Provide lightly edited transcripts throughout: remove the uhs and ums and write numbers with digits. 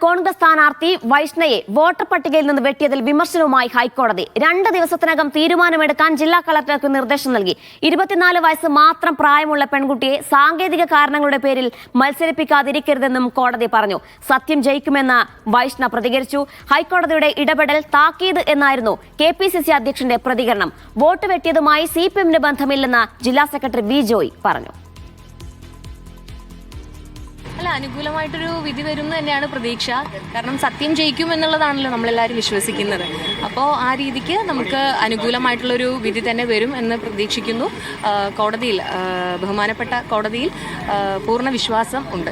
കോൺഗ്രസ് സ്ഥാനാർത്ഥി വൈഷ്ണയെ വോട്ടർ പട്ടികയിൽ നിന്ന് വെട്ടിയതിൽ വിമർശനവുമായി ഹൈക്കോടതി 2 ദിവസത്തിനകം തീരുമാനമെടുക്കാൻ ജില്ലാ കളക്ടർക്ക് നിർദ്ദേശം നൽകി. 24 വയസ്സ് മാത്രം പ്രായമുള്ള പെൺകുട്ടിയെ സാങ്കേതിക കാരണങ്ങളുടെ പേരിൽ മത്സരിപ്പിക്കാതിരിക്കരുതെന്നും കോടതി പറഞ്ഞു. സത്യം ജയിക്കുമെന്ന് വൈഷ്ണ പ്രതികരിച്ചു. ഹൈക്കോടതിയുടെ ഇടപെടൽ താക്കീത് എന്നായിരുന്നു KPCC അധ്യക്ഷന്റെ പ്രതികരണം. വോട്ട് വെട്ടിയതുമായി CPM-ന് ബന്ധമില്ലെന്ന് ജില്ലാ സെക്രട്ടറി വി ജോയ് പറഞ്ഞു. അനുകൂലമായിട്ടൊരു വിധി വരും എന്ന് തന്നെയാണ് പ്രതീക്ഷ. കാരണം സത്യം ജയിക്കും എന്നുള്ളതാണല്ലോ നമ്മളെല്ലാവരും വിശ്വസിക്കുന്നത്. അപ്പോൾ ആ രീതിക്ക് നമുക്ക് അനുകൂലമായിട്ടുള്ളൊരു വിധി തന്നെ വരും എന്ന് പ്രതീക്ഷിക്കുന്നു. കോടതിയിൽ, ബഹുമാനപ്പെട്ട കോടതിയിൽ പൂർണ്ണ വിശ്വാസം ഉണ്ട്.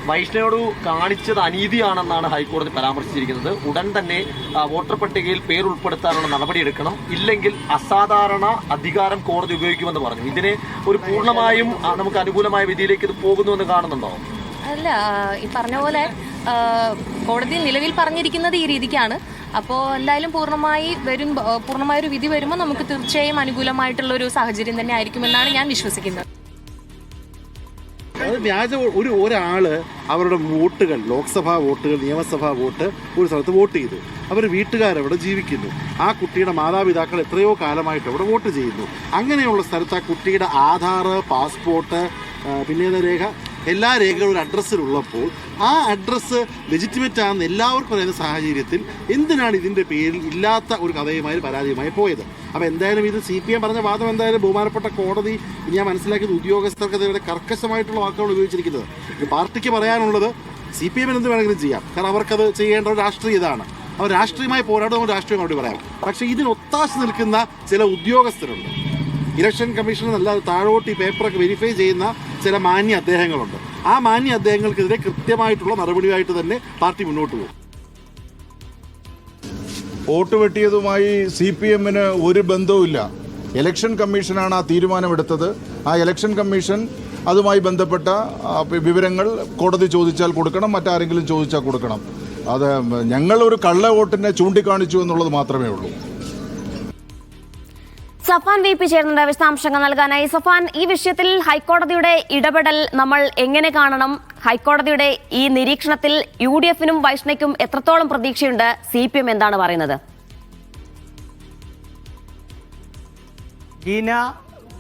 വൈഷ്ണയോട് കാണിച്ചത് അനീതിയാണെന്നാണ് ഹൈക്കോടതി പരാമർശിച്ചിരിക്കുന്നത്. ഉടൻ തന്നെ വോട്ടർ പട്ടികയിൽ പേരുൾപ്പെടുത്താനുള്ള നടപടിയെടുക്കണം, ഇല്ലെങ്കിൽ അസാധാരണ അധികാരം കോടതി ഉപയോഗിക്കുമെന്ന് പറഞ്ഞു. ഇതിനെ ഒരു പൂർണ്ണമായും നമുക്ക് അനുകൂലമായ വിധിയിലേക്ക് ഇത് പോകുന്നുവെന്ന് കാണുന്നുണ്ടോ? അല്ല, ഈ പറഞ്ഞ പോലെ കോടതിയിൽ നിലവിൽ പറഞ്ഞിരിക്കുന്നത് ഈ രീതിക്കാണ്. അപ്പോൾ എന്തായാലും പൂർണ്ണമായൊരു വിധി വരുമ്പോൾ നമുക്ക് തീർച്ചയായും അനുകൂലമായിട്ടുള്ളൊരു സാഹചര്യം തന്നെ ആയിരിക്കുമെന്നാണ് ഞാൻ വിശ്വസിക്കുന്നത്. വ്യാജ ഒരാള് അവരുടെ വോട്ടുകൾ, ലോക്സഭാ വോട്ടുകൾ, നിയമസഭാ വോട്ട് ഒരു സ്ഥലത്ത് വോട്ട് ചെയ്തു. അവർ വീട്ടുകാരവിടെ ജീവിക്കുന്നു. ആ കുട്ടിയുടെ മാതാപിതാക്കൾ എത്രയോ കാലമായിട്ട് അവിടെ വോട്ട് ചെയ്യുന്നു. അങ്ങനെയുള്ള സ്ഥലത്ത് ആ കുട്ടിയുടെ ആധാർ, പാസ്പോർട്ട്, പിന്നെ രേഖ, എല്ലാ രേഖകളും ഒരു അഡ്രസ്സിലുള്ളപ്പോൾ ആ അഡ്രസ്സ് ലെജിറ്റിമേറ്റ് ആണെന്ന് എല്ലാവർക്കും പറയുന്ന സാഹചര്യത്തിൽ എന്തിനാണ് ഇതിൻ്റെ പേരിൽ ഇല്ലാത്ത ഒരു കഥയുമായി പരാജയമായി പോയത്? അപ്പോൾ എന്തായാലും ഇത് CPM പറഞ്ഞ വാദം എന്തായാലും ബഹുമാനപ്പെട്ട കോടതി, ഞാൻ മനസ്സിലാക്കിയത് ഉദ്യോഗസ്ഥർക്കെതിരെ കർക്കശമായിട്ടുള്ള വാക്കുകൾ ഉപയോഗിച്ചിരിക്കുന്നത്. പാർട്ടിക്ക് പറയാനുള്ളത് CPM-ന് എന്ത് വേണമെങ്കിലും ചെയ്യാം, കാരണം അവർക്കത് ചെയ്യേണ്ട ഒരു രാഷ്ട്രീയ ഇതാണ്. അവർ രാഷ്ട്രീയമായി പോരാടുമ്പോൾ രാഷ്ട്രീയം മറുപടി പറയാം. പക്ഷേ ഇതിന് ഒത്താശ നിൽക്കുന്ന ചില ഉദ്യോഗസ്ഥരുണ്ട്. ഇലക്ഷൻ കമ്മീഷൻ നല്ല താഴോട്ട് ഈ പേപ്പറൊക്കെ വെരിഫൈ ചെയ്യുന്ന ചില മാന്യ അദ്ദേഹങ്ങളുണ്ട്. ആ മാന്യ അദ്ദേഹങ്ങൾക്കെതിരെ കൃത്യമായിട്ടുള്ള നടപടിയായിട്ട് തന്നെ പാർട്ടി മുന്നോട്ട് പോകും. വോട്ട് വെട്ടിയതുമായി CPM-ന് ഒരു ബന്ധവുമില്ല. ഇലക്ഷൻ കമ്മീഷനാണ് ആ തീരുമാനമെടുത്തത്. ആ ഇലക്ഷൻ കമ്മീഷൻ അതുമായി ബന്ധപ്പെട്ട വിവരങ്ങൾ കോടതി ചോദിച്ചാൽ കൊടുക്കണം, മറ്റാരെങ്കിലും ചോദിച്ചാൽ കൊടുക്കണം. അത് ഞങ്ങളൊരു കള്ള വോട്ടിനെ ചൂണ്ടിക്കാണിച്ചു എന്നുള്ളത് മാത്രമേ ഉള്ളൂ. സഫാൻ VP ചേർന്നുണ്ട് വിശദാംശങ്ങൾ നൽകാനായി. സഫാൻ, ഈ വിഷയത്തിൽ ഹൈക്കോടതിയുടെ ഇടപെടൽ നമ്മൾ എങ്ങനെ കാണണം? ഹൈക്കോടതിയുടെ ഈ നിരീക്ഷണത്തിൽ UDF-നും വൈഷ്ണയ്ക്കും എത്രത്തോളം പ്രതീക്ഷയുണ്ട്? CPM എന്താണ് പറയുന്നത്?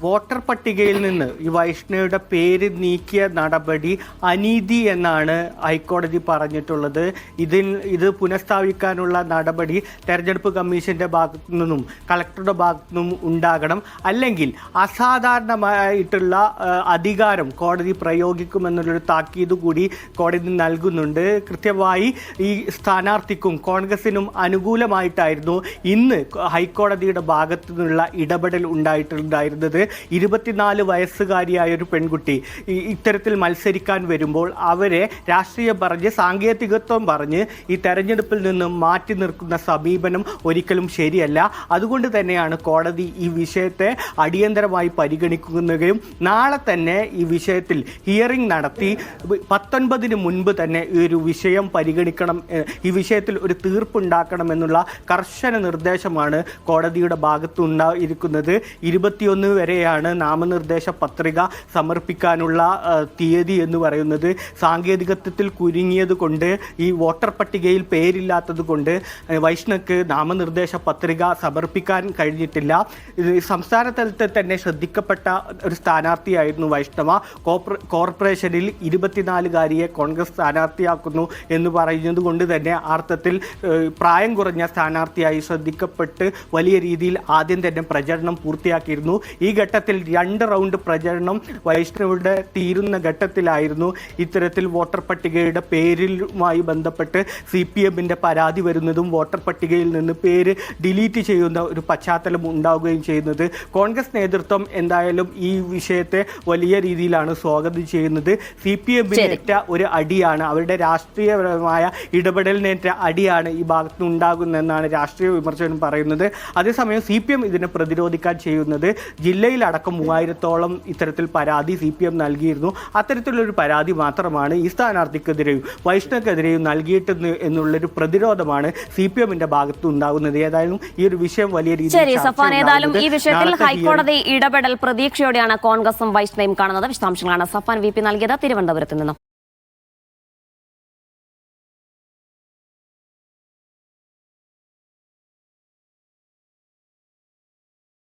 വോട്ടർ പട്ടികയിൽ നിന്ന് ഈ വൈഷ്ണയുടെ പേര് നീക്കിയ നടപടി അനീതി എന്നാണ് ഹൈക്കോടതി പറഞ്ഞിട്ടുള്ളത്. ഇത് പുനഃസ്ഥാപിക്കാനുള്ള നടപടി തെരഞ്ഞെടുപ്പ് കമ്മീഷന്റെ ഭാഗത്തു നിന്നും കളക്ടറുടെ ഭാഗത്തു നിന്നും ഉണ്ടാകണം. അല്ലെങ്കിൽ അസാധാരണമായിട്ടുള്ള അധികാരം കോടതി പ്രയോഗിക്കുമെന്നുള്ളൊരു താക്കീത് കൂടി കോടതി നൽകുന്നുണ്ട്. കൃത്യമായി ഈ സ്ഥാനാർത്ഥിക്കും കോൺഗ്രസിനും അനുകൂലമായിട്ടായിരുന്നു ഇന്ന് ഹൈക്കോടതിയുടെ ഭാഗത്തു നിന്നുള്ള ഇടപെടൽ ഉണ്ടായിട്ടുണ്ടായിരുന്നത്. 24 വയസ്സുകാരിയായ ഒരു പെൺകുട്ടി ഇത്തരത്തിൽ മത്സരിക്കാൻ വരുമ്പോൾ അവരെ രാഷ്ട്രീയം പറഞ്ഞ്, സാങ്കേതികത്വം പറഞ്ഞ് ഈ തെരഞ്ഞെടുപ്പിൽ നിന്നും മാറ്റി നിർത്തുന്ന സമീപനം ഒരിക്കലും ശരിയല്ല. അതുകൊണ്ട് തന്നെയാണ് കോടതി ഈ വിഷയത്തെ അടിയന്തരമായി പരിഗണിക്കുകയും നാളെ തന്നെ ഈ വിഷയത്തിൽ ഹിയറിംഗ് നടത്തി 19-ന് മുൻപ് തന്നെ ഈ ഒരു വിഷയം പരിഗണിക്കണം, ഈ വിഷയത്തിൽ ഒരു തീർപ്പുണ്ടാക്കണമെന്നുള്ള കർശന നിർദ്ദേശമാണ് കോടതിയുടെ ഭാഗത്തുണ്ടായിരിക്കുന്നത്. 21 വരെയാണ് നാമനിർദ്ദേശ പത്രിക സമർപ്പിക്കാനുള്ള തീയതി എന്ന് പറയുന്നത്. സാങ്കേതികത്വത്തിൽ കുരുങ്ങിയത് കൊണ്ട്, ഈ വോട്ടർ പട്ടികയിൽ പേരില്ലാത്തത് കൊണ്ട് വൈഷ്ണയ്ക്ക് നാമനിർദ്ദേശ പത്രിക സമർപ്പിക്കാൻ കഴിഞ്ഞിട്ടില്ല. സംസ്ഥാന തലത്തിൽ തന്നെ ശ്രദ്ധിക്കപ്പെട്ട ഒരു സ്ഥാനാർത്ഥിയായിരുന്നു വൈഷ്ണവ. കോർപ്പറേഷനിൽ 24-കാരിയെ കോൺഗ്രസ് സ്ഥാനാർത്ഥിയാക്കുന്നു എന്ന് പറയുന്നത് കൊണ്ട് തന്നെ അർത്ഥത്തിൽ പ്രായം കുറഞ്ഞ സ്ഥാനാർത്ഥിയായി ശ്രദ്ധിക്കപ്പെട്ട് വലിയ രീതിയിൽ ആദ്യം തന്നെ പ്രചരണം പൂർത്തിയാക്കിയിരുന്നു. ഈ ഘട്ടത്തിൽ 2 റൗണ്ട് പ്രചരണം വൈഷ്ണവയുടെ തീരുന്ന ഘട്ടത്തിലായിരുന്നു ഇത്തരത്തിൽ വോട്ടർ പട്ടികയുടെ പേരുമായി ബന്ധപ്പെട്ട് CPM-ന്റെ പരാതി വരുന്നതും വോട്ടർ പട്ടികയിൽ നിന്ന് പേര് ഡിലീറ്റ് ചെയ്യുന്ന ഒരു പശ്ചാത്തലം ഉണ്ടാവുകയും ചെയ്യുന്നത്. കോൺഗ്രസ് നേതൃത്വം എന്തായാലും ഈ വിഷയത്തെ വലിയ രീതിയിലാണ് സ്വാഗതം ചെയ്യുന്നത്. CPM-നേറ്റ ഒരു അടിയാണ്, അവരുടെ രാഷ്ട്രീയപരമായ ഇടപെടലിനേറ്റ അടിയാണ് ഈ ഭാഗത്ത് ഉണ്ടാകുന്നതെന്നാണ് രാഷ്ട്രീയ വിമർശനം പറയുന്നത്. അതേസമയം CPM ഇതിനെ പ്രതിരോധിക്കാൻ ചെയ്യുന്നത് ജില്ലയിലടക്കം 3000-ഓളം ഇത്തരത്തിൽ പരാതി CPM നൽകിയിരുന്നു. അത്തരത്തിലുള്ളൊരു പരാതി മാത്രമാണ് ഈ സ്ഥാനാർത്ഥിക്കെതിരെയും വൈഷ്ണവക്കെതിരെയും നൽകിയിട്ടെന്ന് എന്നുള്ളൊരു പ്രതിരോധമാണ് CPM-ന്റെ ഭാഗത്ത് ഉണ്ടാകുന്നത്. ഏതായാലും ഈ ഒരു വിഷയം വലിയ രീതിയിൽ ഈ വിഷയത്തിൽ ഹൈക്കോടതി ഇടപെടൽ പ്രതീക്ഷയോടെയാണ് കോൺഗ്രസും വൈഷ്ണവും കാണുന്നത്. വിശദാംശങ്ങളാണ് സഫാൻ VP നൽകിയത് തിരുവനന്തപുരത്ത് നിന്നും.